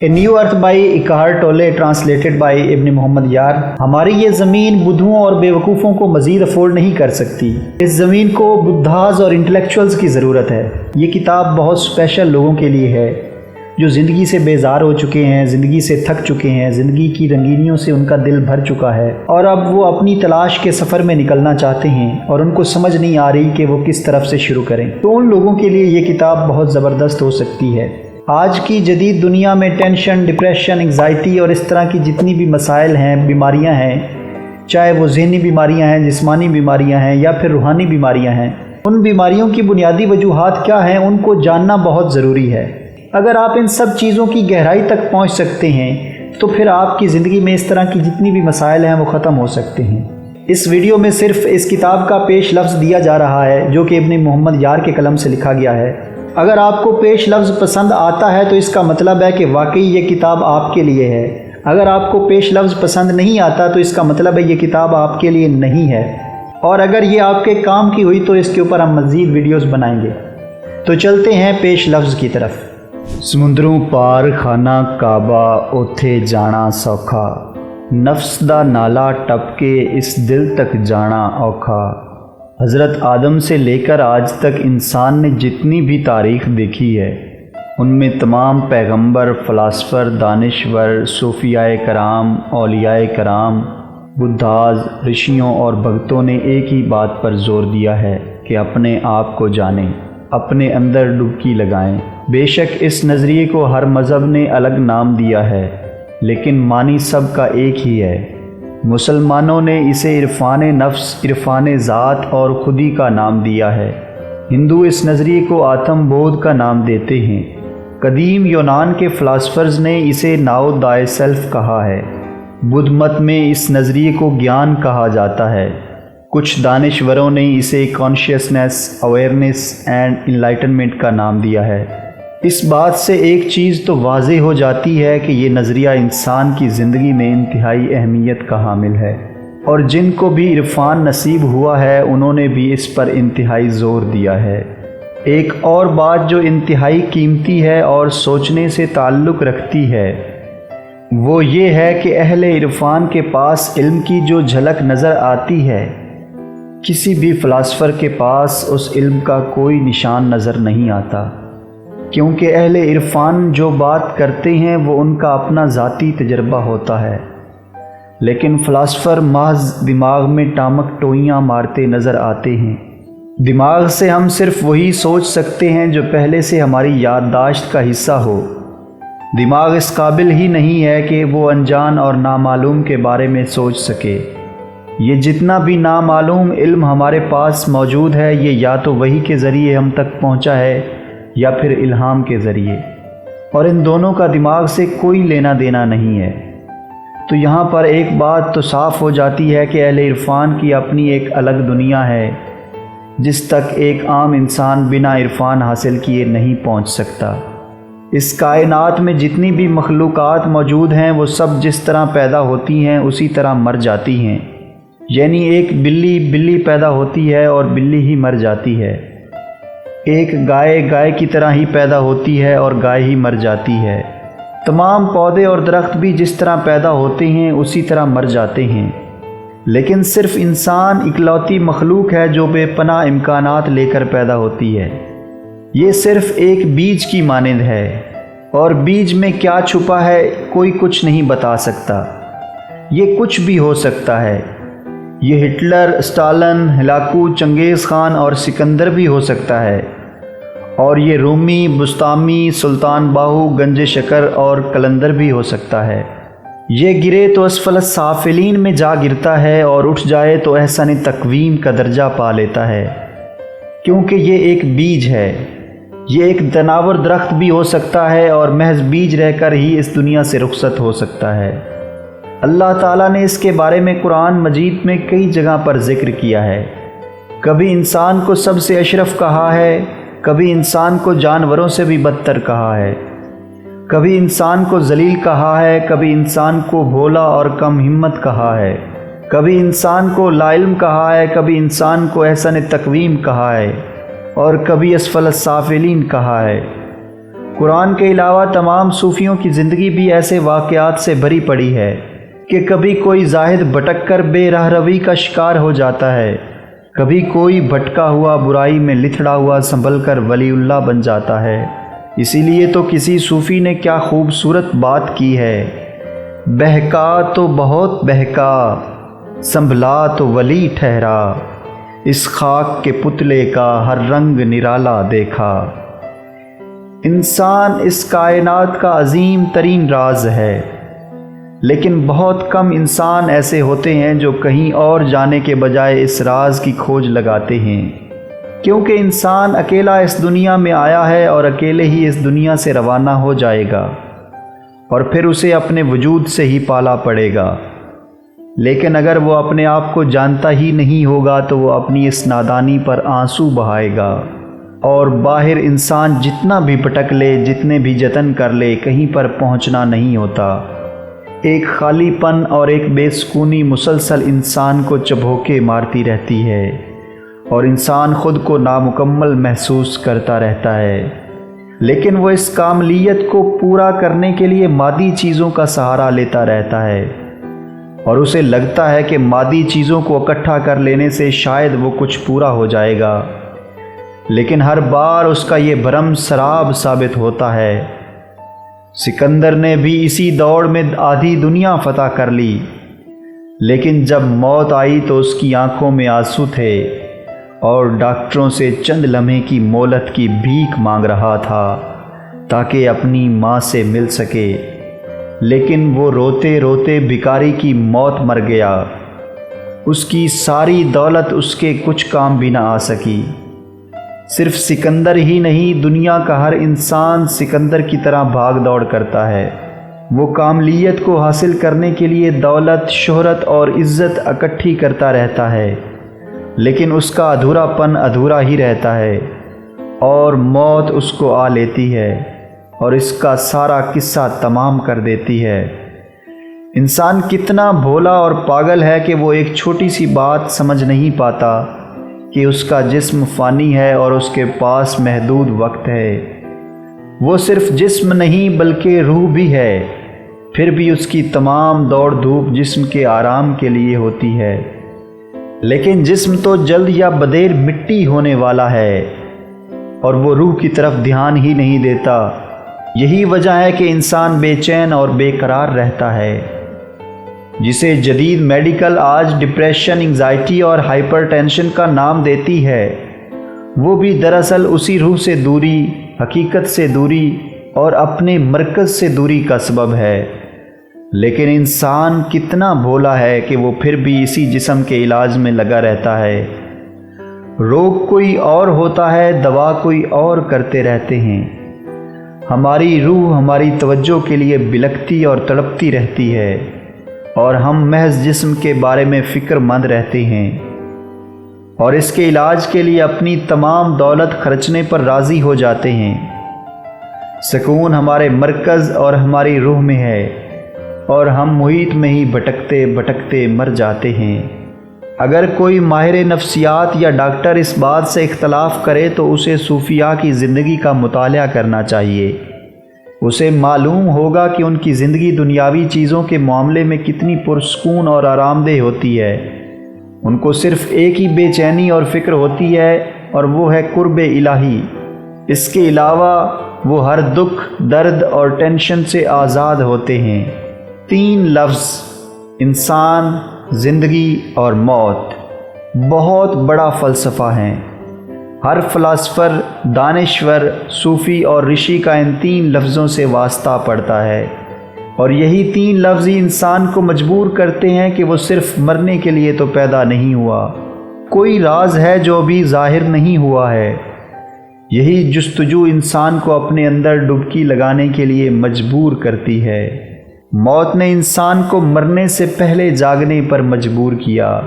A New Earth by Eckhart Tolle translated by ابن محمد یار۔ ہماری یہ زمین بدھوں اور بیوقوفوں کو مزید افورڈ نہیں کر سکتی۔ اس زمین کو بدھاز اور انٹلیکچوئلز کی ضرورت ہے۔ یہ کتاب بہت اسپیشل لوگوں کے لیے ہے جو زندگی سے بیزار ہو چکے ہیں، زندگی سے تھک چکے ہیں، زندگی کی رنگینیوں سے ان کا دل بھر چکا ہے اور اب وہ اپنی تلاش کے سفر میں نکلنا چاہتے ہیں اور ان کو سمجھ نہیں آ رہی کہ وہ کس طرف سے شروع کریں۔ تو ان لوگوں کے لیے یہ کتاب بہت زبردست ہو سکتی ہے۔ آج کی جدید دنیا میں ٹینشن، ڈپریشن، انگزائٹی اور اس طرح کی جتنی بھی مسائل ہیں، بیماریاں ہیں، چاہے وہ ذہنی بیماریاں ہیں، جسمانی بیماریاں ہیں یا پھر روحانی بیماریاں ہیں، ان بیماریوں کی بنیادی وجوہات کیا ہیں ان کو جاننا بہت ضروری ہے۔ اگر آپ ان سب چیزوں کی گہرائی تک پہنچ سکتے ہیں تو پھر آپ کی زندگی میں اس طرح کی جتنی بھی مسائل ہیں وہ ختم ہو سکتے ہیں۔ اس ویڈیو میں صرف اس کتاب کا پیش لفظ دیا جا رہا ہے جو کہ ابن محمد یار کے قلم سے لکھا گیا ہے۔ اگر آپ کو پیش لفظ پسند آتا ہے تو اس کا مطلب ہے کہ واقعی یہ کتاب آپ کے لیے ہے۔ اگر آپ کو پیش لفظ پسند نہیں آتا تو اس کا مطلب ہے یہ کتاب آپ کے لیے نہیں ہے، اور اگر یہ آپ کے کام کی ہوئی تو اس کے اوپر ہم مزید ویڈیوز بنائیں گے۔ تو چلتے ہیں پیش لفظ کی طرف۔ سمندروں پار خانہ کعبہ اوتھے جانا سوکھا، نفس دا نالا ٹپ کے اس دل تک جانا اوکھا۔ حضرت آدم سے لے کر آج تک انسان نے جتنی بھی تاریخ دیکھی ہے ان میں تمام پیغمبر، فلاسفر، دانشور، صوفیاء کرام، اولیاء کرام، بدھاز، رشیوں اور بھگتوں نے ایک ہی بات پر زور دیا ہے کہ اپنے آپ کو جانیں، اپنے اندر ڈبکی لگائیں۔ بے شک اس نظریے کو ہر مذہب نے الگ نام دیا ہے لیکن معنی سب کا ایک ہی ہے۔ مسلمانوں نے اسے عرفان نفس، عرفان ذات اور خودی کا نام دیا ہے۔ ہندو اس نظریے کو آتم بودھ کا نام دیتے ہیں۔ قدیم یونان کے فلاسفرز نے اسے ناؤ دائے سیلف کہا ہے۔ بدھ مت میں اس نظریے کو گیان کہا جاتا ہے۔ کچھ دانشوروں نے اسے کانشیسنس، اویئرنیس اینڈ انلائٹنمنٹ کا نام دیا ہے۔ اس بات سے ایک چیز تو واضح ہو جاتی ہے کہ یہ نظریہ انسان کی زندگی میں انتہائی اہمیت کا حامل ہے، اور جن کو بھی عرفان نصیب ہوا ہے انہوں نے بھی اس پر انتہائی زور دیا ہے۔ ایک اور بات جو انتہائی قیمتی ہے اور سوچنے سے تعلق رکھتی ہے وہ یہ ہے کہ اہل عرفان کے پاس علم کی جو جھلک نظر آتی ہے، کسی بھی فلاسفر کے پاس اس علم کا کوئی نشان نظر نہیں آتا، کیونکہ اہل عرفان جو بات کرتے ہیں وہ ان کا اپنا ذاتی تجربہ ہوتا ہے، لیکن فلاسفر محض دماغ میں ٹامک ٹوئیاں مارتے نظر آتے ہیں۔ دماغ سے ہم صرف وہی سوچ سکتے ہیں جو پہلے سے ہماری یادداشت کا حصہ ہو۔ دماغ اس قابل ہی نہیں ہے کہ وہ انجان اور نامعلوم کے بارے میں سوچ سکے۔ یہ جتنا بھی نامعلوم علم ہمارے پاس موجود ہے یہ یا تو وحی کے ذریعے ہم تک پہنچا ہے یا پھر الہام کے ذریعے، اور ان دونوں کا دماغ سے کوئی لینا دینا نہیں ہے۔ تو یہاں پر ایک بات تو صاف ہو جاتی ہے کہ اہل عرفان کی اپنی ایک الگ دنیا ہے جس تک ایک عام انسان بنا عرفان حاصل کیے نہیں پہنچ سکتا۔ اس کائنات میں جتنی بھی مخلوقات موجود ہیں وہ سب جس طرح پیدا ہوتی ہیں اسی طرح مر جاتی ہیں، یعنی ایک بلی پیدا ہوتی ہے اور بلی ہی مر جاتی ہے، ایک گائے کی طرح ہی پیدا ہوتی ہے اور گائے ہی مر جاتی ہے، تمام پودے اور درخت بھی جس طرح پیدا ہوتے ہیں اسی طرح مر جاتے ہیں، لیکن صرف انسان اکلوتی مخلوق ہے جو بے پناہ امکانات لے کر پیدا ہوتی ہے۔ یہ صرف ایک بیج کی مانند ہے، اور بیج میں کیا چھپا ہے کوئی کچھ نہیں بتا سکتا۔ یہ کچھ بھی ہو سکتا ہے، یہ ہٹلر، اسٹالن، ہلاکو، چنگیز خان اور سکندر بھی ہو سکتا ہے، اور یہ رومی، بسطامی، سلطان باہو، گنج شکر اور کلندر بھی ہو سکتا ہے۔ یہ گرے تو اسفل السافلین میں جا گرتا ہے اور اٹھ جائے تو احسن تقویم کا درجہ پا لیتا ہے، کیونکہ یہ ایک بیج ہے۔ یہ ایک تناور درخت بھی ہو سکتا ہے اور محض بیج رہ کر ہی اس دنیا سے رخصت ہو سکتا ہے۔ اللہ تعالیٰ نے اس کے بارے میں قرآن مجید میں کئی جگہ پر ذکر کیا ہے۔ کبھی انسان کو سب سے اشرف کہا ہے، کبھی انسان کو جانوروں سے بھی بدتر کہا ہے، کبھی انسان کو ذلیل کہا ہے، کبھی انسان کو بھولا اور کم ہمت کہا ہے، کبھی انسان کو لا علم کہا ہے، کبھی انسان کو احسن تقویم کہا ہے، اور کبھی اسفل السافلین کہا ہے۔ قرآن کے علاوہ تمام صوفیوں کی زندگی بھی ایسے واقعات سے بھری پڑی ہے کہ کبھی کوئی زاہد بھٹک کر بے راہ روی کا شکار ہو جاتا ہے، کبھی کوئی بھٹکا ہوا برائی میں لتھڑا ہوا سنبھل کر ولی اللہ بن جاتا ہے۔ اسی لیے تو کسی صوفی نے کیا خوبصورت بات کی ہے، بہکا تو بہت بہکا، سنبھلا تو ولی ٹھہرا، اس خاک کے پتلے کا ہر رنگ نرالا دیکھا۔ انسان اس کائنات کا عظیم ترین راز ہے، لیکن بہت کم انسان ایسے ہوتے ہیں جو کہیں اور جانے کے بجائے اس راز کی کھوج لگاتے ہیں، کیونکہ انسان اکیلا اس دنیا میں آیا ہے اور اکیلے ہی اس دنیا سے روانہ ہو جائے گا، اور پھر اسے اپنے وجود سے ہی پالا پڑے گا۔ لیکن اگر وہ اپنے آپ کو جانتا ہی نہیں ہوگا تو وہ اپنی اس نادانی پر آنسو بہائے گا، اور باہر انسان جتنا بھی بھٹک لے، جتنے بھی جتن کر لے، کہیں پر پہنچنا نہیں ہوتا۔ ایک خالی پن اور ایک بے سکونی مسلسل انسان کو چبھوکے مارتی رہتی ہے، اور انسان خود کو نامکمل محسوس کرتا رہتا ہے۔ لیکن وہ اس کاملیت کو پورا کرنے کے لیے مادی چیزوں کا سہارا لیتا رہتا ہے، اور اسے لگتا ہے کہ مادی چیزوں کو اکٹھا کر لینے سے شاید وہ کچھ پورا ہو جائے گا، لیکن ہر بار اس کا یہ بھرم سراب ثابت ہوتا ہے۔ سکندر نے بھی اسی دوڑ میں آدھی دنیا فتح کر لی، لیکن جب موت آئی تو اس کی آنکھوں میں آنسو تھے، اور ڈاکٹروں سے چند لمحے کی مہلت کی بھیک مانگ رہا تھا تاکہ اپنی ماں سے مل سکے، لیکن وہ روتے روتے بھکاری کی موت مر گیا۔ اس کی ساری دولت اس کے کچھ کام بھی نہ آ سکی۔ صرف سکندر ہی نہیں، دنیا کا ہر انسان سکندر کی طرح بھاگ دوڑ کرتا ہے۔ وہ کاملیت کو حاصل کرنے کے لیے دولت، شہرت اور عزت اکٹھی کرتا رہتا ہے، لیکن اس کا ادھورا پن ادھورا ہی رہتا ہے، اور موت اس کو آ لیتی ہے اور اس کا سارا قصہ تمام کر دیتی ہے۔ انسان کتنا بھولا اور پاگل ہے کہ وہ ایک چھوٹی سی بات سمجھ نہیں پاتا کہ اس کا جسم فانی ہے اور اس کے پاس محدود وقت ہے۔ وہ صرف جسم نہیں بلکہ روح بھی ہے، پھر بھی اس کی تمام دوڑ دھوپ جسم کے آرام کے لیے ہوتی ہے، لیکن جسم تو جلد یا بدیر مٹی ہونے والا ہے، اور وہ روح کی طرف دھیان ہی نہیں دیتا۔ یہی وجہ ہے کہ انسان بے چین اور بے قرار رہتا ہے، جسے جدید میڈیکل آج ڈپریشن، انگزائٹی اور ہائپر ٹینشن کا نام دیتی ہے، وہ بھی دراصل اسی روح سے دوری، حقیقت سے دوری اور اپنے مرکز سے دوری کا سبب ہے۔ لیکن انسان کتنا بھولا ہے کہ وہ پھر بھی اسی جسم کے علاج میں لگا رہتا ہے۔ روگ کوئی اور ہوتا ہے، دوا کوئی اور کرتے رہتے ہیں۔ ہماری روح ہماری توجہ کے لیے بلکتی اور تڑپتی رہتی ہے، اور ہم محض جسم کے بارے میں فکر مند رہتے ہیں، اور اس کے علاج کے لیے اپنی تمام دولت خرچنے پر راضی ہو جاتے ہیں۔ سکون ہمارے مرکز اور ہماری روح میں ہے، اور ہم محیط میں ہی بھٹکتے بھٹکتے مر جاتے ہیں۔ اگر کوئی ماہر نفسیات یا ڈاکٹر اس بات سے اختلاف کرے تو اسے صوفیاء کی زندگی کا مطالعہ کرنا چاہیے۔ اسے معلوم ہوگا کہ ان کی زندگی دنیاوی چیزوں کے معاملے میں کتنی پرسکون اور آرام دہ ہوتی ہے۔ ان کو صرف ایک ہی بے چینی اور فکر ہوتی ہے، اور وہ ہے قرب الہی۔ اس کے علاوہ وہ ہر دکھ، درد اور ٹینشن سے آزاد ہوتے ہیں۔ 3 لفظ، انسان، زندگی اور موت، بہت بڑا فلسفہ ہیں۔ ہر فلاسفر، دانشور، صوفی اور رشی کا ان 3 لفظوں سے واسطہ پڑتا ہے، اور یہی 3 لفظ ہی انسان کو مجبور کرتے ہیں کہ وہ صرف مرنے کے لیے تو پیدا نہیں ہوا، کوئی راز ہے جو ابھی ظاہر نہیں ہوا ہے۔ یہی جستجو انسان کو اپنے اندر ڈبکی لگانے کے لیے مجبور کرتی ہے۔ موت نے انسان کو مرنے سے پہلے جاگنے پر مجبور کیا،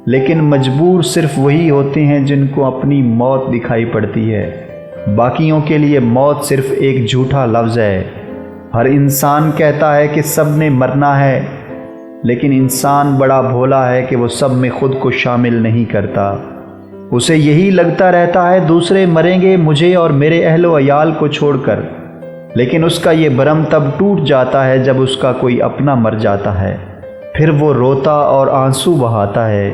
لیکن مجبور صرف وہی ہوتے ہیں جن کو اپنی موت دکھائی پڑتی ہے۔ باقیوں کے لیے موت صرف ایک جھوٹا لفظ ہے۔ ہر انسان کہتا ہے کہ سب نے مرنا ہے، لیکن انسان بڑا بھولا ہے کہ وہ سب میں خود کو شامل نہیں کرتا۔ اسے یہی لگتا رہتا ہے دوسرے مریں گے مجھے اور میرے اہل و عیال کو چھوڑ کر، لیکن اس کا یہ بھرم تب ٹوٹ جاتا ہے جب اس کا کوئی اپنا مر جاتا ہے، پھر وہ روتا اور آنسو بہاتا ہے۔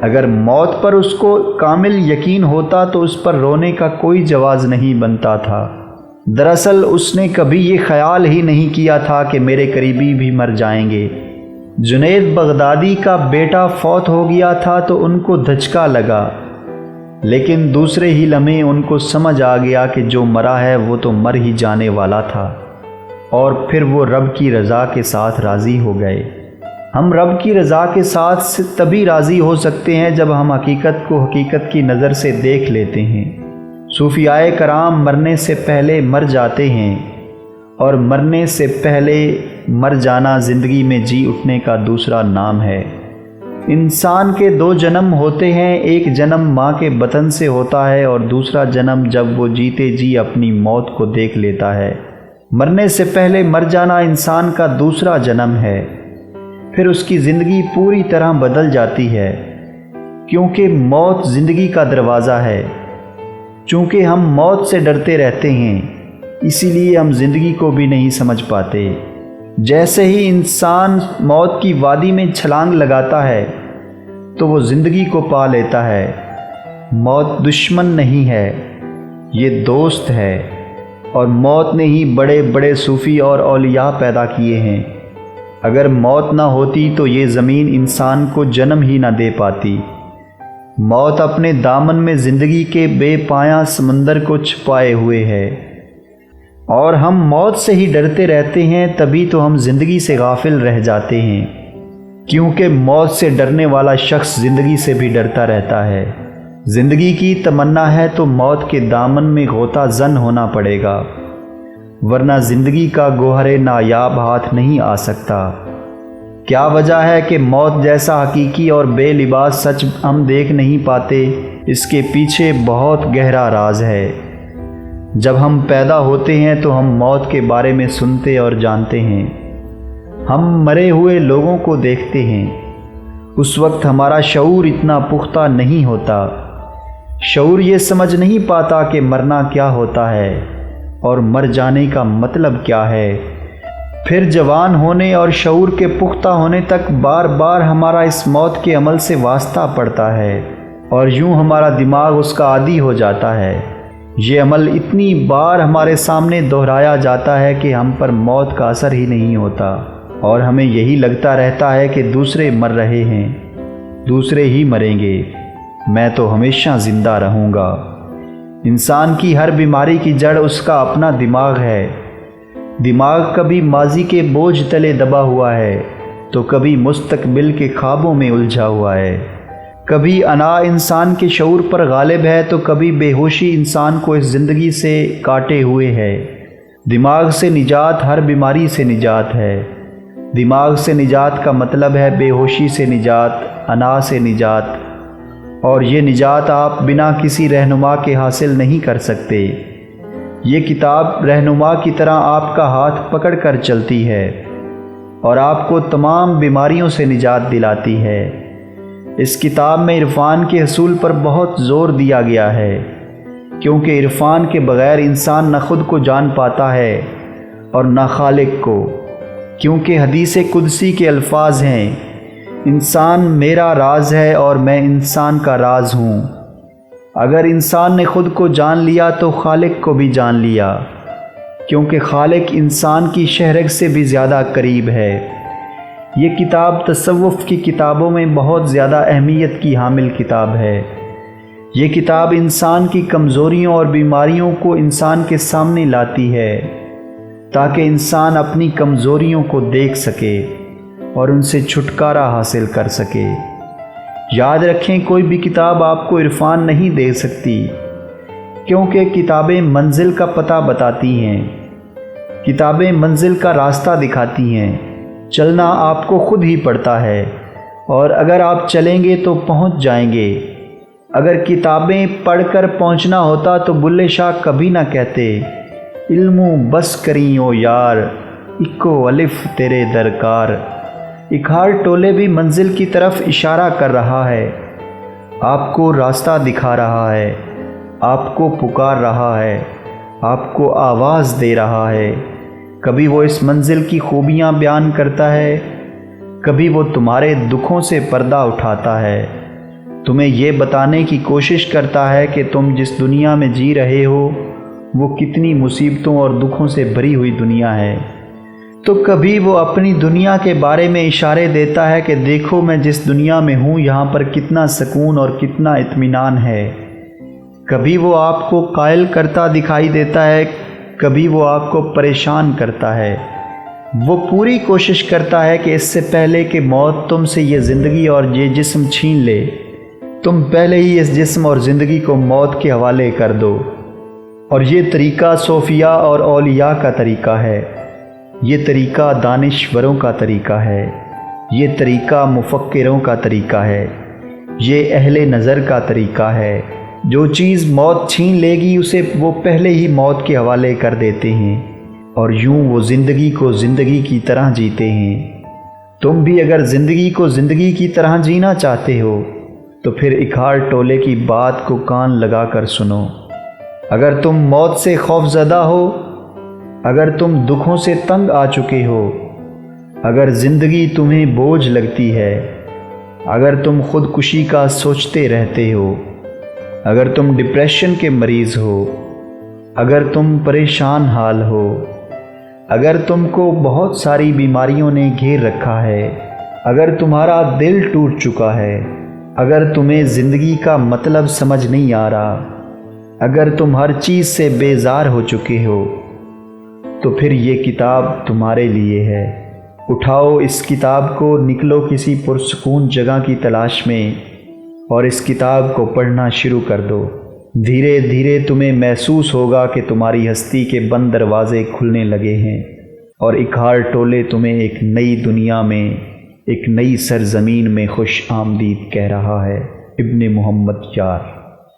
اگر موت پر اس کو کامل یقین ہوتا تو اس پر رونے کا کوئی جواز نہیں بنتا تھا۔ دراصل اس نے کبھی یہ خیال ہی نہیں کیا تھا کہ میرے قریبی بھی مر جائیں گے۔ جنید بغدادی کا بیٹا فوت ہو گیا تھا تو ان کو دھچکا لگا، لیکن دوسرے ہی لمحے ان کو سمجھ آ گیا کہ جو مرا ہے وہ تو مر ہی جانے والا تھا، اور پھر وہ رب کی رضا کے ساتھ راضی ہو گئے۔ ہم رب کی رضا کے ساتھ تبھی راضی ہو سکتے ہیں جب ہم حقیقت کو حقیقت کی نظر سے دیکھ لیتے ہیں۔ صوفیاء کرام مرنے سے پہلے مر جاتے ہیں، اور مرنے سے پہلے مر جانا زندگی میں جی اٹھنے کا دوسرا نام ہے۔ انسان کے دو جنم ہوتے ہیں، ایک جنم ماں کے بطن سے ہوتا ہے اور دوسرا جنم جب وہ جیتے جی اپنی موت کو دیکھ لیتا ہے۔ مرنے سے پہلے مر جانا انسان کا دوسرا جنم ہے، پھر اس کی زندگی پوری طرح بدل جاتی ہے، کیونکہ موت زندگی کا دروازہ ہے۔ چونکہ ہم موت سے ڈرتے رہتے ہیں، اسی لیے ہم زندگی کو بھی نہیں سمجھ پاتے۔ جیسے ہی انسان موت کی وادی میں چھلانگ لگاتا ہے تو وہ زندگی کو پا لیتا ہے۔ موت دشمن نہیں ہے، یہ دوست ہے، اور موت نے ہی بڑے بڑے صوفی اور اولیاء پیدا کیے ہیں۔ اگر موت نہ ہوتی تو یہ زمین انسان کو جنم ہی نہ دے پاتی۔ موت اپنے دامن میں زندگی کے بے پایاں سمندر کو چھپائے ہوئے ہے، اور ہم موت سے ہی ڈرتے رہتے ہیں، تبھی تو ہم زندگی سے غافل رہ جاتے ہیں، کیونکہ موت سے ڈرنے والا شخص زندگی سے بھی ڈرتا رہتا ہے۔ زندگی کی تمنا ہے تو موت کے دامن میں غوطہ زن ہونا پڑے گا، ورنہ زندگی کا گوہر نایاب ہاتھ نہیں آ سکتا۔ کیا وجہ ہے کہ موت جیسا حقیقی اور بے لباس سچ ہم دیکھ نہیں پاتے؟ اس کے پیچھے بہت گہرا راز ہے۔ جب ہم پیدا ہوتے ہیں تو ہم موت کے بارے میں سنتے اور جانتے ہیں، ہم مرے ہوئے لوگوں کو دیکھتے ہیں۔ اس وقت ہمارا شعور اتنا پختہ نہیں ہوتا، شعور یہ سمجھ نہیں پاتا کہ مرنا کیا ہوتا ہے اور مر جانے کا مطلب کیا ہے۔ پھر جوان ہونے اور شعور کے پختہ ہونے تک بار بار ہمارا اس موت کے عمل سے واسطہ پڑتا ہے، اور یوں ہمارا دماغ اس کا عادی ہو جاتا ہے۔ یہ عمل اتنی بار ہمارے سامنے دہرایا جاتا ہے کہ ہم پر موت کا اثر ہی نہیں ہوتا، اور ہمیں یہی لگتا رہتا ہے کہ دوسرے مر رہے ہیں، دوسرے ہی مریں گے، میں تو ہمیشہ زندہ رہوں گا۔ انسان کی ہر بیماری کی جڑ اس کا اپنا دماغ ہے۔ دماغ کبھی ماضی کے بوجھ تلے دبا ہوا ہے تو کبھی مستقبل کے خوابوں میں الجھا ہوا ہے۔ کبھی انا انسان کے شعور پر غالب ہے تو کبھی بے ہوشی انسان کو اس زندگی سے کاٹے ہوئے ہے۔ دماغ سے نجات ہر بیماری سے نجات ہے۔ دماغ سے نجات کا مطلب ہے بے ہوشی سے نجات، انا سے نجات، اور یہ نجات آپ بنا کسی رہنما کے حاصل نہیں کر سکتے۔ یہ کتاب رہنما کی طرح آپ کا ہاتھ پکڑ کر چلتی ہے اور آپ کو تمام بیماریوں سے نجات دلاتی ہے۔ اس کتاب میں عرفان کے حصول پر بہت زور دیا گیا ہے، کیونکہ عرفان کے بغیر انسان نہ خود کو جان پاتا ہے اور نہ خالق کو، کیونکہ حدیث قدسی کے الفاظ ہیں، انسان میرا راز ہے اور میں انسان کا راز ہوں۔ اگر انسان نے خود کو جان لیا تو خالق کو بھی جان لیا، کیونکہ خالق انسان کی شہرگ سے بھی زیادہ قریب ہے۔ یہ کتاب تصوف کی کتابوں میں بہت زیادہ اہمیت کی حامل کتاب ہے۔ یہ کتاب انسان کی کمزوریوں اور بیماریوں کو انسان کے سامنے لاتی ہے، تاکہ انسان اپنی کمزوریوں کو دیکھ سکے اور ان سے چھٹکارا حاصل کر سکے۔ یاد رکھیں، کوئی بھی کتاب آپ کو عرفان نہیں دے سکتی، کیونکہ کتابیں منزل کا پتہ بتاتی ہیں، کتابیں منزل کا راستہ دکھاتی ہیں۔ چلنا آپ کو خود ہی پڑتا ہے، اور اگر آپ چلیں گے تو پہنچ جائیں گے۔ اگر کتابیں پڑھ کر پہنچنا ہوتا تو بلے شاہ کبھی نہ کہتے، علمو بس کریں او یار، اکو الف تیرے درکار۔ اکھار ٹولے بھی منزل کی طرف اشارہ کر رہا ہے، آپ کو راستہ دکھا رہا ہے، آپ کو پکار رہا ہے، آپ کو آواز دے رہا ہے۔ کبھی وہ اس منزل کی خوبیاں بیان کرتا ہے، کبھی وہ تمہارے دکھوں سے پردہ اٹھاتا ہے، تمہیں یہ بتانے کی کوشش کرتا ہے کہ تم جس دنیا میں جی رہے ہو وہ کتنی مصیبتوں اور دکھوں سے بھری ہوئی دنیا ہے۔ تو کبھی وہ اپنی دنیا کے بارے میں اشارے دیتا ہے کہ دیکھو میں جس دنیا میں ہوں یہاں پر کتنا سکون اور کتنا اطمینان ہے۔ کبھی وہ آپ کو قائل کرتا دکھائی دیتا ہے، کبھی وہ آپ کو پریشان کرتا ہے۔ وہ پوری کوشش کرتا ہے کہ اس سے پہلے کہ موت تم سے یہ زندگی اور یہ جسم چھین لے، تم پہلے ہی اس جسم اور زندگی کو موت کے حوالے کر دو۔ اور یہ طریقہ صوفیاء اور اولیاء کا طریقہ ہے، یہ طریقہ دانشوروں کا طریقہ ہے، یہ طریقہ مفکروں کا طریقہ ہے، یہ اہل نظر کا طریقہ ہے۔ جو چیز موت چھین لے گی اسے وہ پہلے ہی موت کے حوالے کر دیتے ہیں، اور یوں وہ زندگی کو زندگی کی طرح جیتے ہیں۔ تم بھی اگر زندگی کو زندگی کی طرح جینا چاہتے ہو تو پھر اکھاڑ ٹولے کی بات کو کان لگا کر سنو۔ اگر تم موت سے خوف زدہ ہو، اگر تم دکھوں سے تنگ آ چکے ہو، اگر زندگی تمہیں بوجھ لگتی ہے، اگر تم خودکشی کا سوچتے رہتے ہو، اگر تم ڈپریشن کے مریض ہو، اگر تم پریشان حال ہو، اگر تم کو بہت ساری بیماریوں نے گھیر رکھا ہے، اگر تمہارا دل ٹوٹ چکا ہے، اگر تمہیں زندگی کا مطلب سمجھ نہیں آ رہا، اگر تم ہر چیز سے بیزار ہو چکے ہو، تو پھر یہ کتاب تمہارے لیے ہے۔ اٹھاؤ اس کتاب کو، نکلو کسی پرسکون جگہ کی تلاش میں اور اس کتاب کو پڑھنا شروع کر دو۔ دھیرے دھیرے تمہیں محسوس ہوگا کہ تمہاری ہستی کے بند دروازے کھلنے لگے ہیں اور اکھاڑ ٹولے تمہیں ایک نئی دنیا میں، ایک نئی سرزمین میں خوش آمدید کہہ رہا ہے۔ ابن محمد یار۔